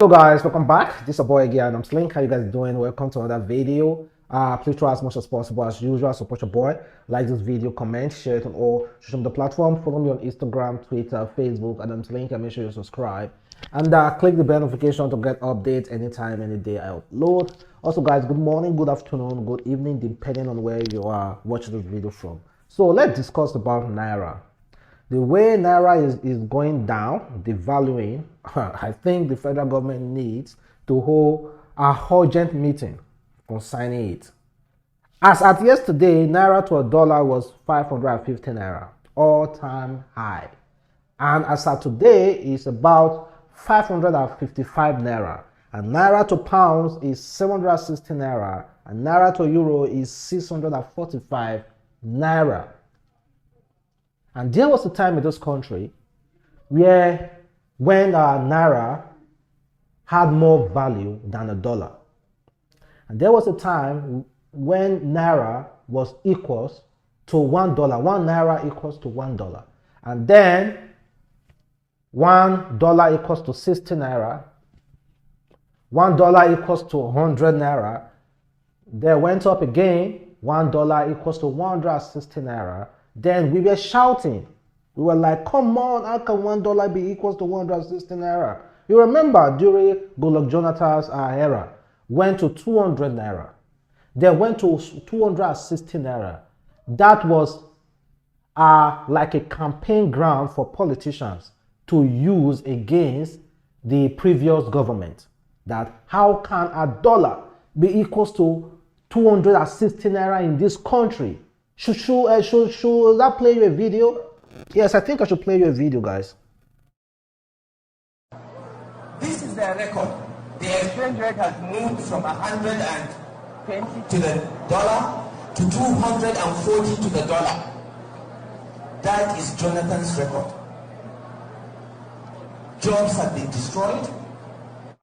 Hello guys, welcome back. This is your boy again. I'm Slink. How you guys doing? Welcome to another video. Please try as much as possible as usual. Support your boy. Like this video, comment, share it on all social media platforms. Follow me on Instagram, Twitter, Facebook, and I'm Slink. And make sure you subscribe and click the bell notification to get updates anytime, any day I upload. Also, guys, good morning, good afternoon, good evening, depending on where you are watching this video from. So let's discuss about Naira. The way Naira is going down, devaluing, I think the federal government needs to hold a urgent meeting concerning it. As at yesterday, Naira to a dollar was 550 Naira, all-time high. And as at today, it's about 555 Naira. And Naira to pounds is 760 Naira. And Naira to euro is 645 Naira. And there was a time in this country when Naira had more value than a dollar. And there was a time when Naira was equals to $1. 1 Naira equals to $1. And then $1 equals to 60 Naira. $1 equals to 100 Naira. Then went up again. $1 equals to 160 Naira. Then we were shouting. We were like, come on, how can $1 be equals to 160 Naira? You remember during Goodluck Jonathan's era, went to 200 Naira. Then went to 260 Naira. That was like a campaign ground for politicians to use against the previous government. That how can a dollar be equals to 260 Naira in this country? Should I play you a video? Yes, I think I should play you a video, guys. This is their record. The exchange rate has moved from 120 to the dollar to 240 to the dollar. That is Jonathan's record. Jobs have been destroyed.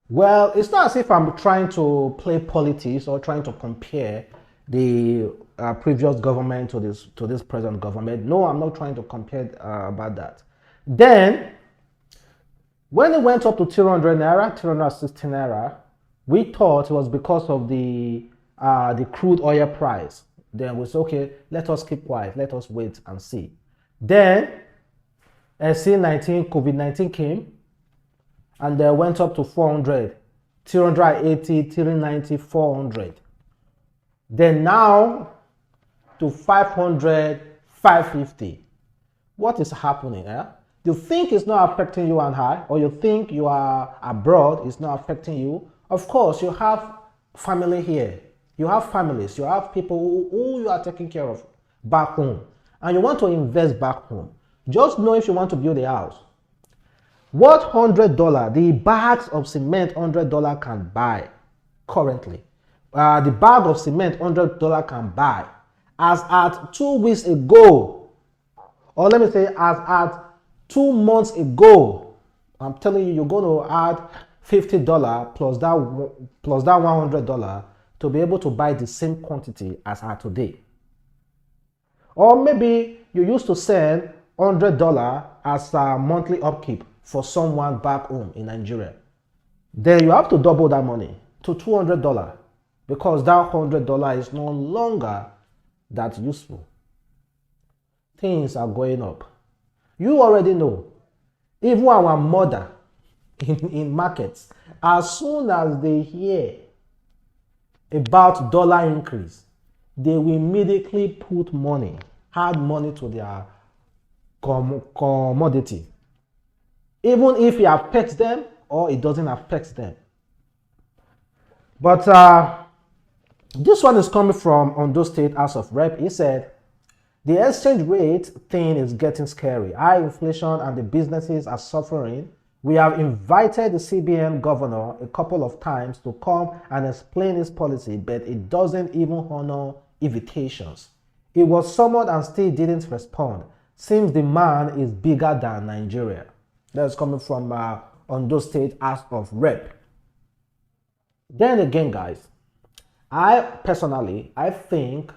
Well, it's not as if I'm trying to play politics or trying to compare the previous government to this present government. No, I'm not trying to compare about that. Then, when it went up to 300 Naira, 360 Naira, we thought it was because of the crude oil price. Then we said, okay, let us keep quiet, let us wait and see. Then, COVID-19 came, and they went up to 400, 380, 390, 400. Then now to 500, 550. What is happening? You think it's not affecting you and I, or you think you are abroad, it's not affecting you. Of course, you have family here. You have families. You have people who you are taking care of back home. And you want to invest back home. Just know if you want to build a house. What $100, the bags of cement $100 can buy currently. The bag of cement $100 can buy. As at 2 weeks ago, or let me say as at 2 months ago, I'm telling you, you're going to add $50 plus that $100 to be able to buy the same quantity as at today. Or maybe you used to send $100 as a monthly upkeep for someone back home in Nigeria. Then you have to double that money to $200. Because that $100 is no longer that useful. Things are going up. You already know. Even our mother in markets, as soon as they hear about dollar increase, they will immediately put money, hard money to their commodity. Even if it affects them or it doesn't affect them. But this one is coming from Ondo State House of Rep. He said, the exchange rate thing is getting scary. High inflation and the businesses are suffering. We have invited the CBN governor a couple of times to come and explain his policy, but it doesn't even honor invitations. It was summoned and still didn't respond. Seems the man is bigger than Nigeria. That's coming from Ondo State House of Rep. Then again, guys, I think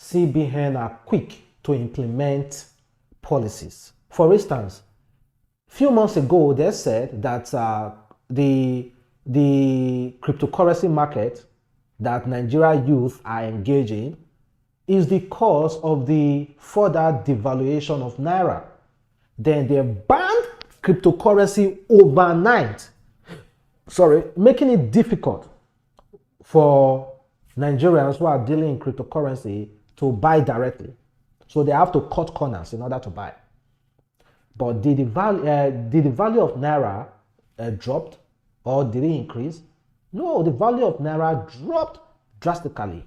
CBN are quick to implement policies. For instance, a few months ago, they said that the the cryptocurrency market that Nigeria youth are engaging is the cause of the further devaluation of Naira. Then they banned cryptocurrency overnight. Making it difficult for Nigerians who are dealing in cryptocurrency to buy directly. So they have to cut corners in order to buy. But did the value of Naira dropped, or did it increase? No, the value of Naira dropped drastically.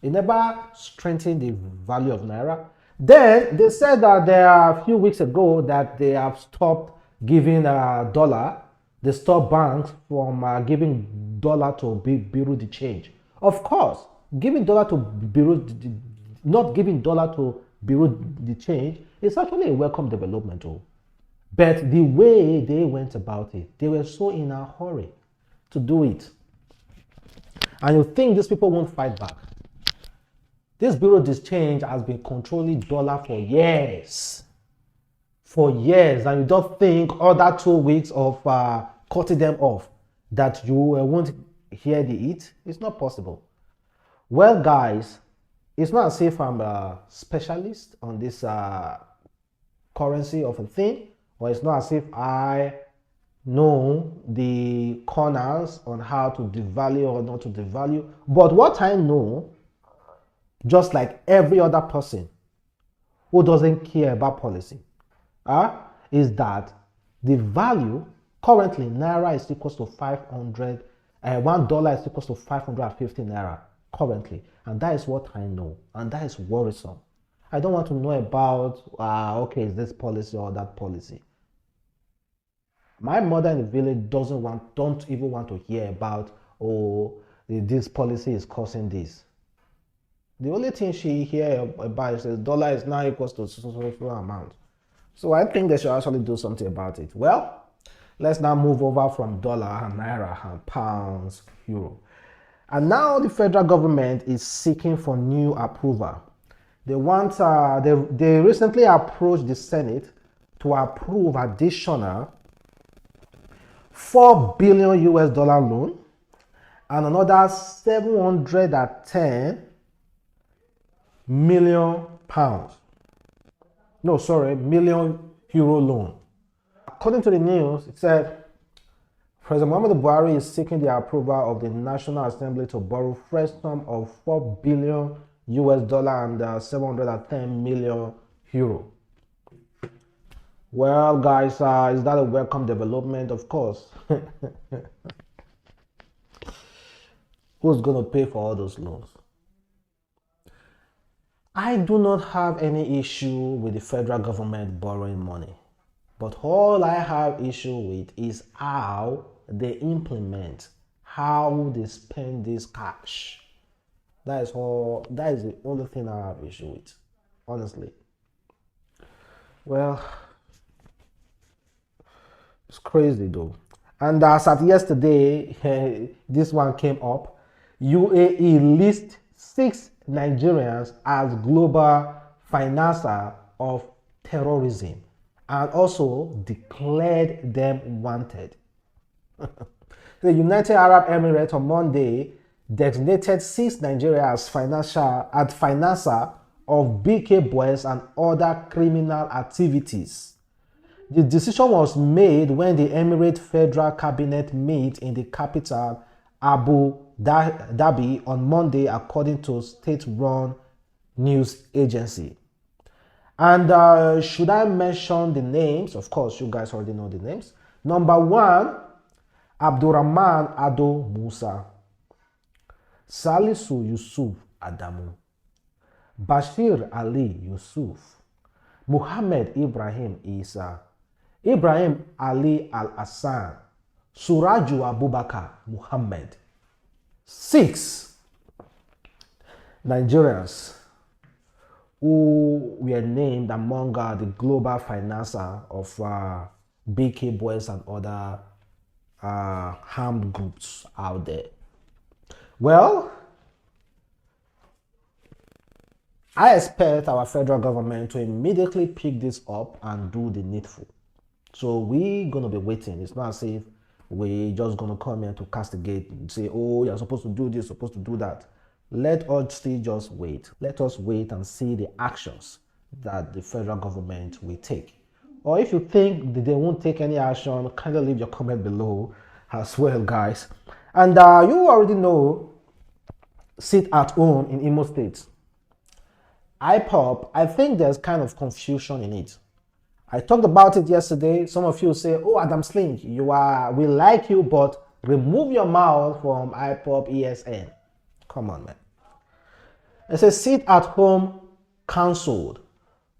It never strengthened the value of Naira. Then they said that there are a few weeks ago that they have stopped giving dollar. They stopped banks from giving dollar to Bureau de Change. Of course, giving dollar to not giving dollar to Bureau de Change is actually a welcome development. But the way they went about it, they were so in a hurry to do it. And you think these people won't fight back. This Bureau de Change has been controlling dollar for years. For years. And you don't think other 2 weeks of cutting them off that you won't hear the heat? It's not possible. Well, guys, it's not as if I'm a specialist on this currency of a thing, or it's not as if I know the corners on how to devalue or not to devalue. But what I know, just like every other person who doesn't care about policy, is that the value currently Naira is equal to 500, $1 is equal to 550 Naira currently. And that is what I know. And that is worrisome. I don't want to know about, okay, is this policy or that policy. My mother in the village don't even want to hear about, oh, this policy is causing this. The only thing she hears about is the dollar is now equal to so amount. So I think they should actually do something about it. Well, let's now move over from dollar and naira and pounds, euro. And now the federal government is seeking for new approval. They want, they recently approached the Senate to approve additional $4 billion loan and another 710 million pounds. No, sorry, million euro loan. According to the news, it said President Muhammadu Buhari is seeking the approval of the National Assembly to borrow fresh sum of $4 billion and 710 million euro. Well, guys, is that a welcome development? Of course. Who's going to pay for all those loans? I do not have any issue with the federal government borrowing money. But all I have issue with is how they implement, how they spend this cash. That is the only thing I have issue with, honestly. Well, it's crazy though. And as of yesterday, this one came up. UAE lists 6 Nigerians as global financer of terrorism and also declared them wanted. The United Arab Emirates on Monday designated 6 Nigerians as financer of BK Boys and other criminal activities. The decision was made when the Emirate Federal Cabinet met in the capital Abu Dhabi on Monday, according to state-run news agency. And should I mention the names? Of course, you guys already know the names. Number 1, Abdurrahman Ado Musa, Salisu Yusuf Adamu, Bashir Ali Yusuf, Muhammad Ibrahim Isa, Ibrahim Ali Al-Hassan, Suraju Abubakar Muhammad. 6 Nigerians who were named among the global financer of BK Boys and other armed groups out there. Well, I expect our federal government to immediately pick this up and do the needful. So we're going to be waiting. It's not as if we just gonna come here to castigate and say, oh, you're supposed to do this, supposed to do that. Let us still just wait. Let us wait and see the actions that the federal government will take. Or if you think that they won't take any action, kindly leave your comment below as well, guys. And you already know, sit at home in Imo State. IPOB, I think there's kind of confusion in it. I talked about it yesterday. Some of you say, oh, Adam Sling, we like you, but remove your mouth from IPOB ESN. Come on, man. It says, sit at home cancelled.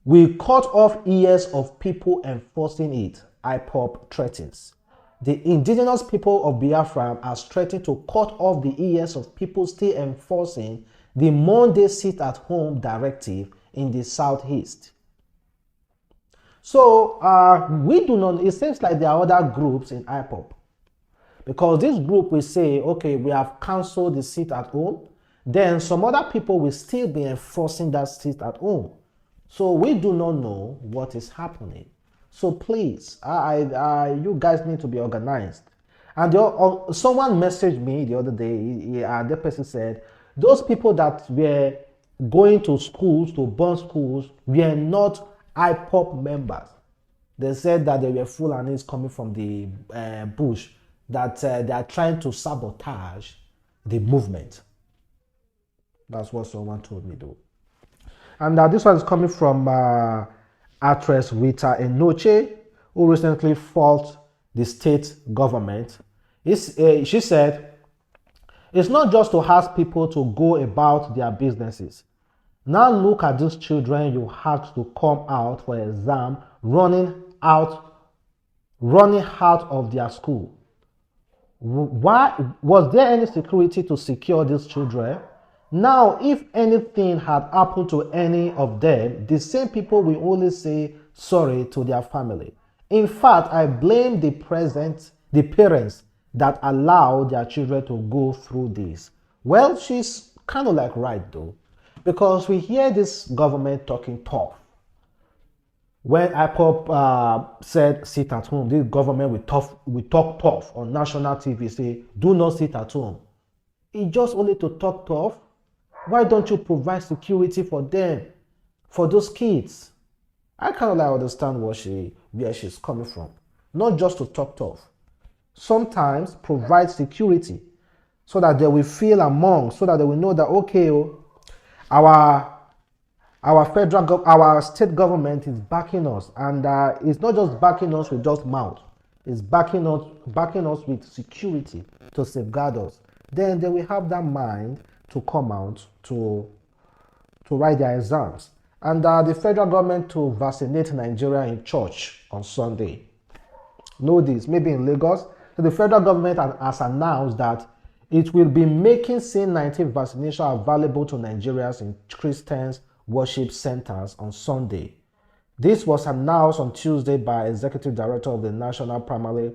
We cut off ears of people enforcing it, IPOB threatens. The indigenous people of Biafra are threatening to cut off the ears of people still enforcing the Monday sit at home directive in the southeast. So we do not, it seems like there are other groups in IPOB. Because this group will say, okay, we have cancelled the sit at home. Then some other people will still be enforcing that sit at home. So we do not know what is happening. So please, you guys need to be organized. And someone messaged me the other day, the person said, those people that were going to schools, to burn schools, were not IPOB members. They said that they were Fulanis coming from the bush, that they are trying to sabotage the movement. That's what someone told me, though. And this one is coming from actress Rita Enoche, who recently fought the state government. She said, it's not just to ask people to go about their businesses. Now look at these children you have to come out for exam, running out of their school. Why was there any security to secure these children? Now, if anything had happened to any of them, the same people will only say sorry to their family. In fact, I blame the parents that allow their children to go through this. Well, she's kind of like right though, because we hear this government talking tough. When IPOB said sit at home, this government will talk tough on national TV, say do not sit at home. It's just only to talk tough. Why don't you provide security for them, for those kids? I kind of like understand where she's coming from. Not just to talk tough. Sometimes provide security so that they will feel among, so that they will know that, okay, our state government is backing us, and it's not just backing us with just mouth. It's backing us with security to safeguard us. Then they will have that mind to come out to write their exams. And the federal government to vaccinate Nigeria in church on Sunday. Know this, maybe in Lagos. So the federal government has announced that it will be making C19 vaccination available to Nigerians in Christians worship centers on Sunday. This was announced on Tuesday by Executive Director of the National Primary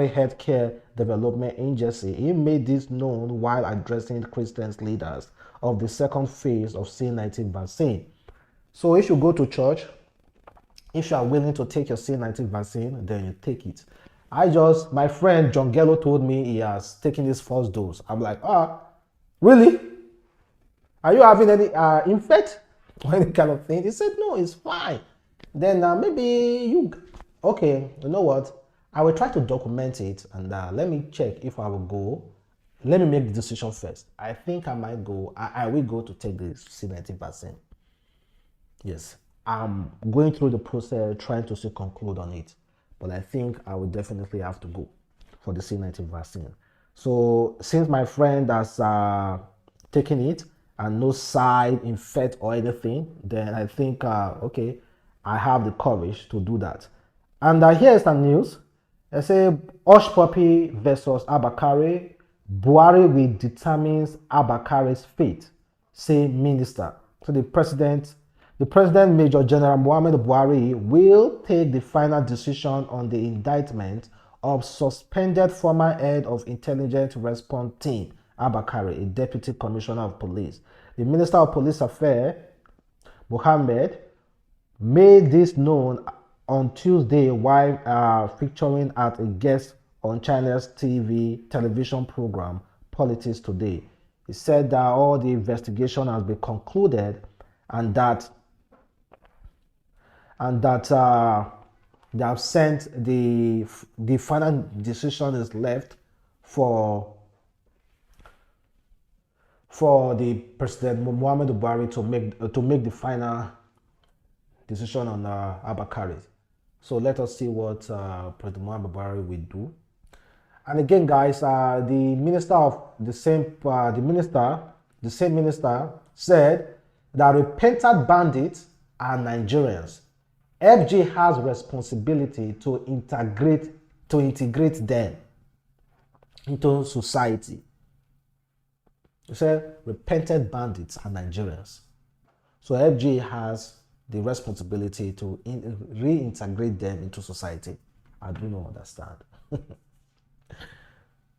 Healthcare Development Agency. He made this known while addressing Christian leaders of the second phase of C19 vaccine. So if you go to church, if you are willing to take your C19 vaccine, then you take it. My friend John Gello told me he has taken his first dose. I'm like, really? Are you having any infect or any kind of thing? He said, no, it's fine. Then maybe okay, you know what? I will try to document it and let me check if I will go. Let me make the decision first. I think I might go. I will go to take the C19 vaccine. Yes, I'm going through the process, trying to conclude on it. But I think I will definitely have to go for the C19 vaccine. So since my friend has taken it and no side effect or anything, then I think, okay, I have the courage to do that. And here's the news. I say, Hush Puppy versus Abakari. Buhari will determine Abakari's fate, say minister. So the president, Major General Muhammad Buhari, will take the final decision on the indictment of suspended former head of Intelligence Response Team, Abakari, a deputy commissioner of police. The Minister of Police Affairs, Mohammed, made this known on Tuesday while featuring at a guest on China's television program Politics Today. He said that all the investigation has been concluded and that they have sent the final decision is left for the President Muhammadu Buhari to make the final decision on Abba Kyari. So let us see what President Muhammadu Buhari will do. And again, guys, the same minister said that repentant bandits are Nigerians. FG has responsibility to integrate them into society. He said repentant bandits are Nigerians. So FG has the responsibility to reintegrate them into society. I do not understand.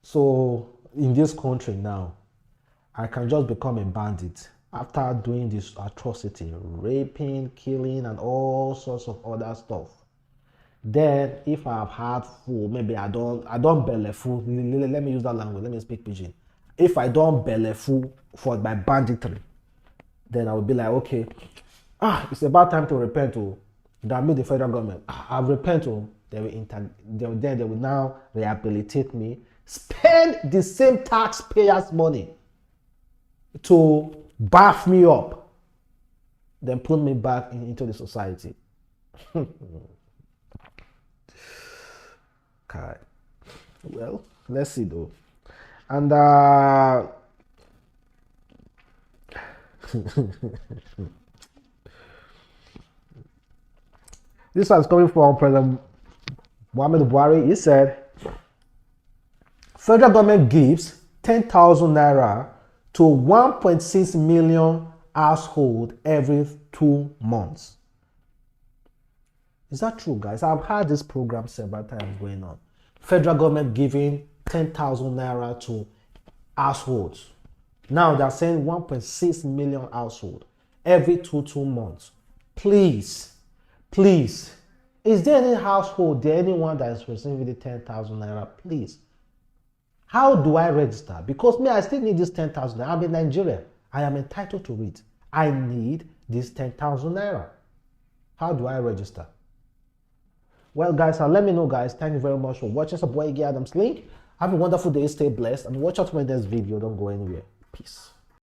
So in this country now, I can just become a bandit after doing this atrocity, raping, killing, and all sorts of other stuff. Then if I've had food, maybe I don't belly full. Let me use that language. Let me speak pidgin. If I don't belly full for my banditry, then I will be like, okay, it's about time to repent to damn the federal government. I've repented. They will now rehabilitate me, spend the same taxpayers' money to bath me up, then put me back into the society. Okay. Well, let's see though. And this was coming from President Muhammadu Buhari. He said, federal government gives 10,000 naira to 1.6 million household every 2 months. Is that true, guys? I've had this program several times going on. Federal government giving 10,000 naira to households. Now they're saying 1.6 million household every 2 months. Please, is there any household, anyone that is receiving the 10,000 naira? Please. How do I register? Because me, I still need this 10,000 naira. I'm in Nigeria. I am entitled to it. I need this 10,000 naira. How do I register? Well, guys, let me know, guys. Thank you very much for watching. It's your boy Iggy Adams Link. Have a wonderful day. Stay blessed. And watch out for my next video. Don't go anywhere. Peace.